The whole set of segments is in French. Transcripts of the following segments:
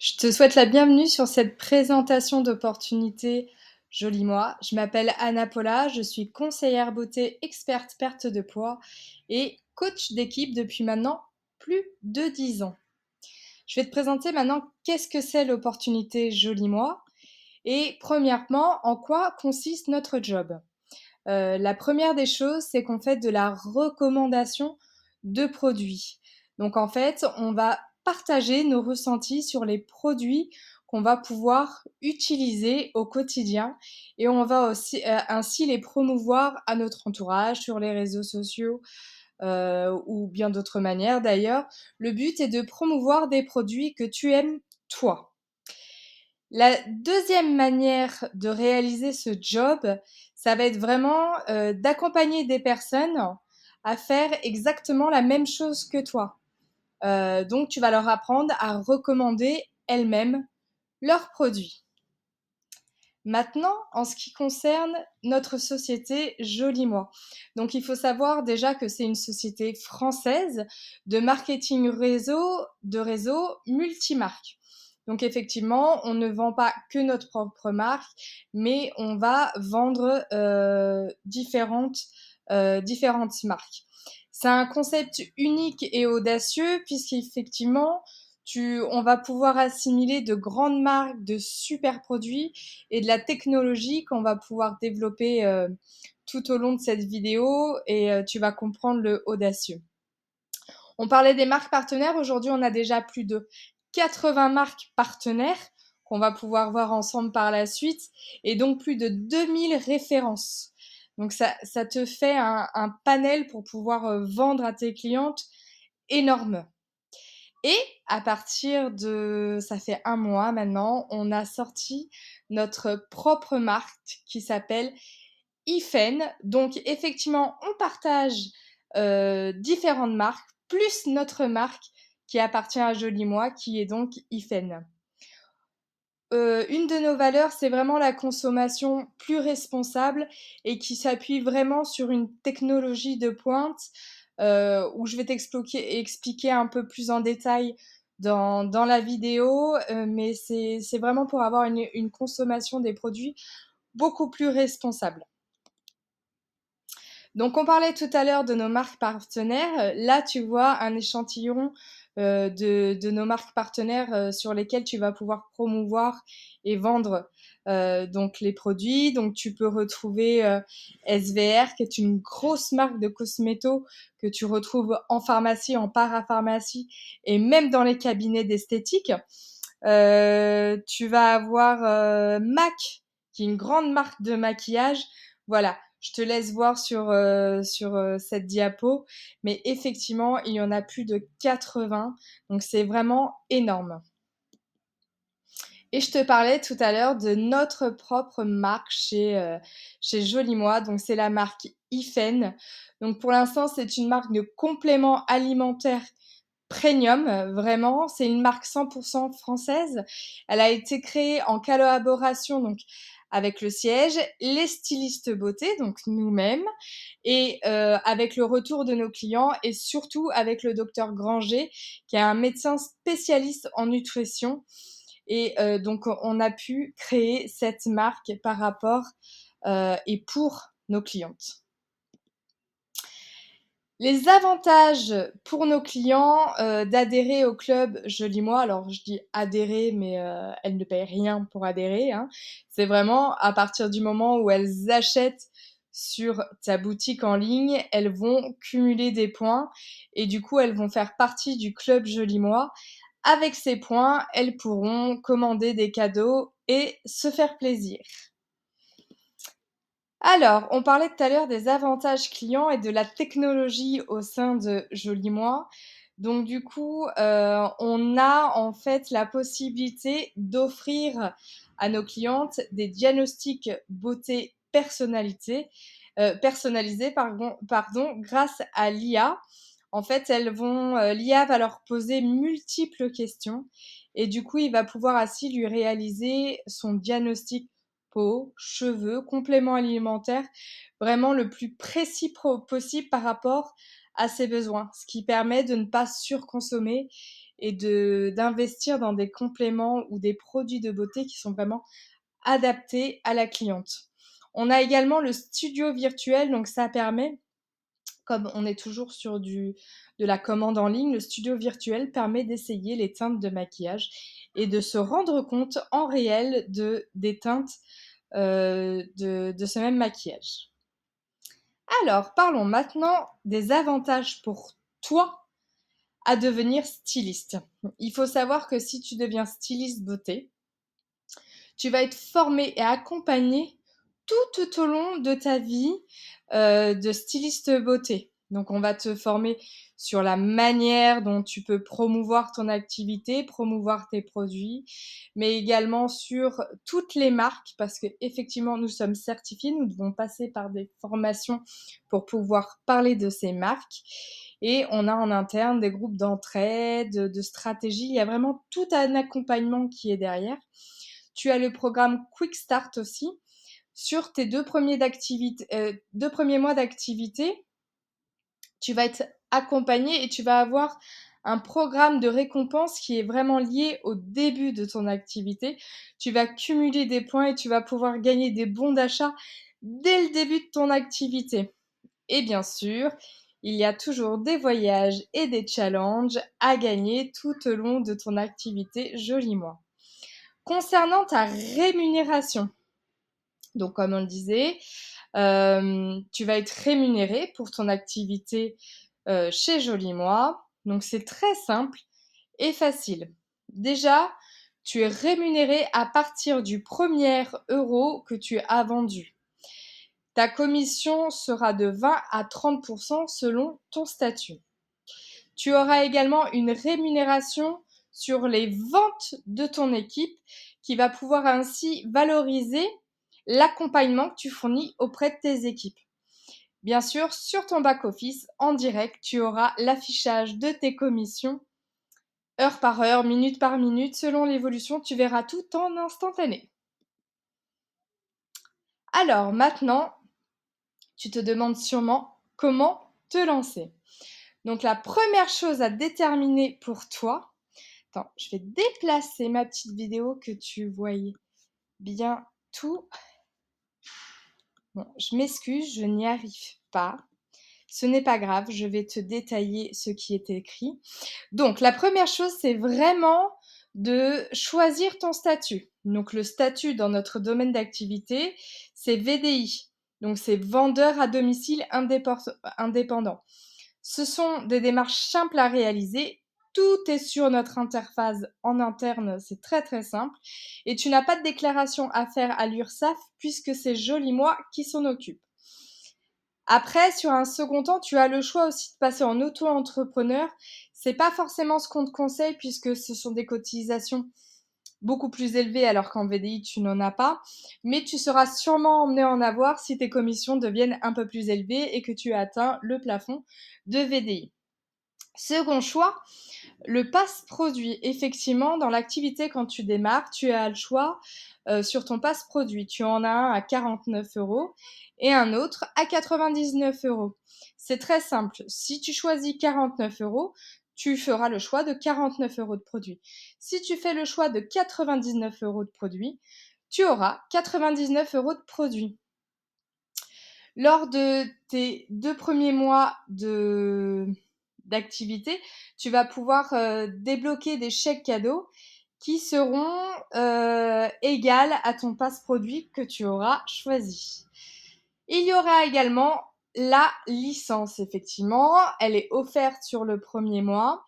Je te souhaite la bienvenue sur cette présentation d'opportunités Joli Moi. Je m'appelle Anna Paula, je suis conseillère beauté experte perte de poids et coach d'équipe depuis maintenant plus de 10 ans. Je vais te présenter maintenant qu'est-ce que c'est l'opportunité Joli Moi et premièrement, en quoi consiste notre job. La première des choses, c'est qu'on fait de la recommandation de produits. Donc en fait, on va partager nos ressentis sur les produits qu'on va pouvoir utiliser au quotidien et on va aussi ainsi les promouvoir à notre entourage sur les réseaux sociaux ou bien d'autres manières d'ailleurs. Le but est de promouvoir des produits que tu aimes toi. La deuxième manière de réaliser ce job, ça va être vraiment, d'accompagner des personnes à faire exactement la même chose que toi. Donc tu vas leur apprendre à recommander elles-mêmes leurs produits. Maintenant, en ce qui concerne notre société Joli Moi. Donc il faut savoir déjà que c'est une société française de marketing réseau multimarque. Donc effectivement, on ne vend pas que notre propre marque, mais on va vendre différentes marques. C'est un concept unique et audacieux puisqu'effectivement, on va pouvoir assimiler de grandes marques, de super produits et de la technologie qu'on va pouvoir développer tout au long de cette vidéo et tu vas comprendre le audacieux. On parlait des marques partenaires. Aujourd'hui, on a déjà plus de 80 marques partenaires qu'on va pouvoir voir ensemble par la suite et donc plus de 2000 références. Donc ça te fait un panel pour pouvoir vendre à tes clientes énorme. Et à partir de, ça fait un mois maintenant, on a sorti notre propre marque qui s'appelle Ifen. Donc effectivement, on partage différentes marques, plus notre marque qui appartient à Joli Moi, qui est donc Ifen. Une de nos valeurs, c'est vraiment la consommation plus responsable et qui s'appuie vraiment sur une technologie de pointe où je vais expliquer un peu plus en détail dans la vidéo, mais c'est vraiment pour avoir une consommation des produits beaucoup plus responsable. Donc on parlait tout à l'heure de nos marques partenaires. Là, tu vois un échantillon de nos marques partenaires sur lesquelles tu vas pouvoir promouvoir et vendre donc les produits. Donc tu peux retrouver SVR, qui est une grosse marque de cosméto que tu retrouves en pharmacie, en parapharmacie et même dans les cabinets d'esthétique. Tu vas avoir MAC, qui est une grande marque de maquillage. Voilà, je te laisse voir sur cette diapo, mais effectivement, il y en a plus de 80, donc c'est vraiment énorme. Et je te parlais tout à l'heure de notre propre marque chez Joli Moi, donc c'est la marque Ifen. Donc pour l'instant, c'est une marque de compléments alimentaires premium, vraiment. C'est une marque 100% française. Elle a été créée en collaboration donc avec le siège, les stylistes beauté, donc nous-mêmes, et avec le retour de nos clients et surtout avec le docteur Granger, qui est un médecin spécialiste en nutrition. Et donc on a pu créer cette marque par rapport et pour nos clientes. Les avantages pour nos clients d'adhérer au club Joli Moi, alors je dis adhérer, mais elles ne payent rien pour adhérer, hein. C'est vraiment à partir du moment où elles achètent sur ta boutique en ligne, elles vont cumuler des points et du coup elles vont faire partie du club Joli Moi. Avec ces points, elles pourront commander des cadeaux et se faire plaisir. Alors, on parlait tout à l'heure des avantages clients et de la technologie au sein de Joli Moi. Donc du coup, on a en fait la possibilité d'offrir à nos clientes des diagnostics beauté personnalisés grâce à l'IA. En fait, l'IA va leur poser multiples questions et du coup, il va pouvoir ainsi lui réaliser son diagnostic peau, cheveux, compléments alimentaires, vraiment le plus précis possible par rapport à ses besoins, ce qui permet de ne pas surconsommer et d'investir dans des compléments ou des produits de beauté qui sont vraiment adaptés à la cliente. On a également le studio virtuel, donc ça permet, comme on est toujours sur de la commande en ligne, le studio virtuel permet d'essayer les teintes de maquillage et de se rendre compte en réel des teintes de ce même maquillage. Alors, parlons maintenant des avantages pour toi à devenir styliste. Il faut savoir que si tu deviens styliste beauté, tu vas être formé et accompagné tout au long de ta vie de styliste beauté. Donc, on va te former sur la manière dont tu peux promouvoir ton activité, promouvoir tes produits, mais également sur toutes les marques, parce que effectivement, nous sommes certifiés, nous devons passer par des formations pour pouvoir parler de ces marques. Et on a en interne des groupes d'entraide, de stratégie. Il y a vraiment tout un accompagnement qui est derrière. Tu as le programme Quick Start aussi. Sur tes 2 premiers mois d'activité, tu vas être accompagné et tu vas avoir un programme de récompense qui est vraiment lié au début de ton activité. Tu vas cumuler des points et tu vas pouvoir gagner des bons d'achat dès le début de ton activité. Et bien sûr, il y a toujours des voyages et des challenges à gagner tout au long de ton activité Joli Moi. Concernant ta rémunération, donc comme on le disait, tu vas être rémunéré pour ton activité chez Joli Moi. Donc c'est très simple et facile. Déjà, tu es rémunéré à partir du premier euro que tu as vendu. Ta commission sera de 20 à 30% selon ton statut. Tu auras également une rémunération sur les ventes de ton équipe qui va pouvoir ainsi valoriser l'accompagnement que tu fournis auprès de tes équipes. Bien sûr, sur ton back-office, en direct, tu auras l'affichage de tes commissions heure par heure, minute par minute, selon l'évolution, tu verras tout en instantané. Alors maintenant, tu te demandes sûrement comment te lancer. Donc la première chose à déterminer pour toi, attends, je vais déplacer ma petite vidéo que tu voyais bien tout. Bon, je m'excuse, je n'y arrive pas. Ce n'est pas grave, je vais te détailler ce qui est écrit. Donc, la première chose, c'est vraiment de choisir ton statut. Donc, le statut dans notre domaine d'activité, c'est VDI. Donc, c'est vendeur à domicile indépendant. Ce sont des démarches simples à réaliser. Tout est sur notre interface en interne, c'est très très simple. Et tu n'as pas de déclaration à faire à l'URSSAF puisque c'est Joli Moi qui s'en occupe. Après, sur un second temps, tu as le choix aussi de passer en auto-entrepreneur. C'est pas forcément ce qu'on te conseille puisque ce sont des cotisations beaucoup plus élevées alors qu'en VDI tu n'en as pas. Mais tu seras sûrement emmené en avoir si tes commissions deviennent un peu plus élevées et que tu as atteint le plafond de VDI. Second choix, le passe-produit. Effectivement, dans l'activité, quand tu démarres, tu as le choix sur ton passe-produit. Tu en as un à 49 euros et un autre à 99 euros. C'est très simple. Si tu choisis 49 euros, tu feras le choix de 49 euros de produit. Si tu fais le choix de 99 euros de produit, tu auras 99 euros de produit. Lors de tes 2 premiers mois d'activité, tu vas pouvoir débloquer des chèques cadeaux qui seront égales à ton passe-produit que tu auras choisi. Il y aura également la licence, effectivement. Elle est offerte sur le premier mois.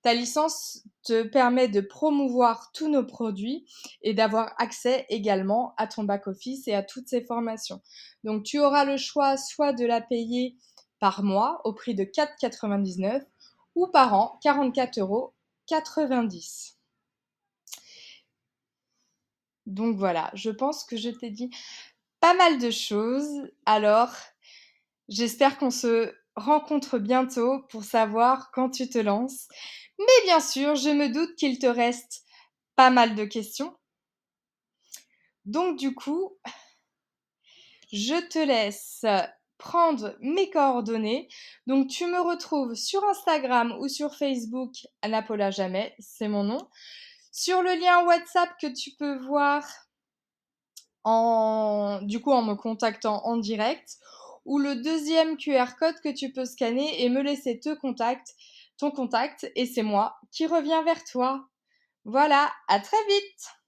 Ta licence te permet de promouvoir tous nos produits et d'avoir accès également à ton back-office et à toutes ces formations. Donc, tu auras le choix soit de la payer par mois au prix de 4,99 € ou par an 44,90 €. Donc voilà, je pense que je t'ai dit pas mal de choses. Alors, j'espère qu'on se rencontre bientôt pour savoir quand tu te lances. Mais bien sûr, je me doute qu'il te reste pas mal de questions. Donc du coup, je te laisse prendre mes coordonnées. Donc tu me retrouves sur Instagram ou sur Facebook, Anna Paula Jamais, c'est mon nom. Sur le lien WhatsApp que tu peux voir en me contactant en direct, ou le deuxième QR code que tu peux scanner et me laisser ton contact, et c'est moi qui reviens vers toi. Voilà, à très vite!